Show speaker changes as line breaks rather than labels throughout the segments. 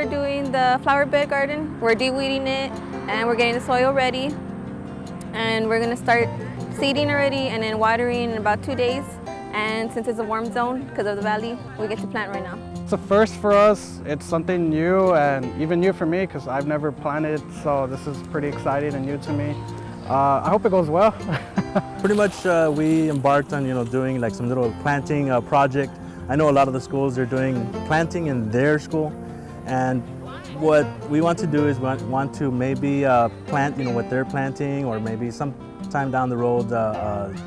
we're doing the flower bed garden. We're de-weeding it and we're getting the soil ready. And we're gonna start seeding already and then watering in about 2 days. And since it's a warm zone because of the valley, we get to plant right now.
It's a first for us. It's something new and even new for me because I've never planted, so this is pretty exciting and new to me. I hope it goes well.
Pretty much we embarked on doing like some little planting project. I know a lot of the schools are doing planting in their school, and what we want to do is want to maybe plant what they're planting, or maybe sometime down the road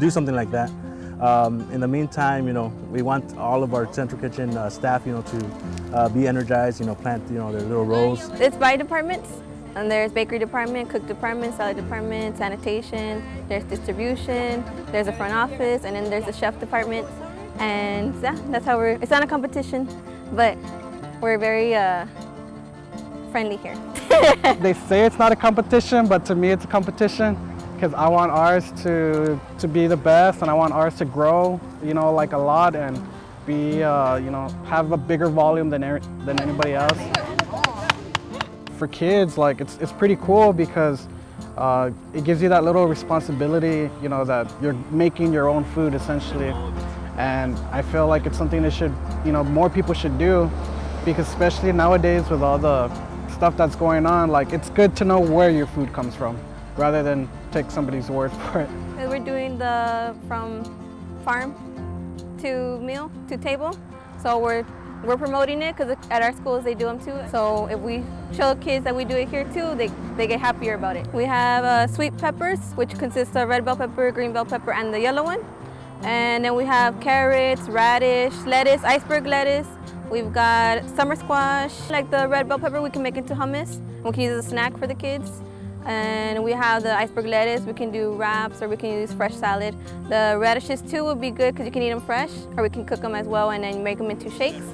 do something like that. In the meantime, we want all of our Central Kitchen staff, to be energized, plant, their little rows.
It's by departments, and there's bakery department, cook department, salad department, sanitation, there's distribution, there's a front office, and then there's the chef department. And yeah, that's how it's not a competition, but we're very friendly here.
They say it's not a competition, but to me it's a competition. Because I want ours to be the best, and I want ours to grow, like a lot, and be, have a bigger volume than anybody else. For kids, like it's pretty cool because it gives you that little responsibility, that you're making your own food essentially, and I feel like it's something that should, more people should do, because especially nowadays with all the stuff that's going on, like it's good to know where your food comes from, rather than take somebody's word for it.
We're doing the from farm to meal to table. So we're promoting it because at our schools they do them too. So if we show kids that we do it here too, they get happier about it. We have sweet peppers, which consists of red bell pepper, green bell pepper, and the yellow one. And then we have carrots, radish, lettuce, iceberg lettuce. We've got summer squash. Like the red bell pepper, we can make into hummus. We can use it as a snack for the kids. And we have the iceberg lettuce. We can do wraps, or we can use fresh salad. The radishes too would be good because you can eat them fresh, or we can cook them as well and then make them into shakes.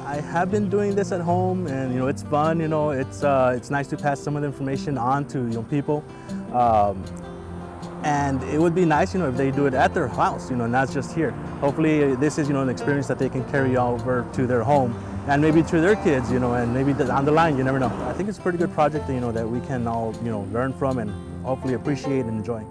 I have been doing this at home, and it's fun. It's nice to pass some of the information on to people, and it would be nice if they do it at their house, not just here. Hopefully this is an experience that they can carry over to their home, and maybe to their kids, and maybe down the line, you never know. I think it's a pretty good project, that we can all, learn from and hopefully appreciate and enjoy.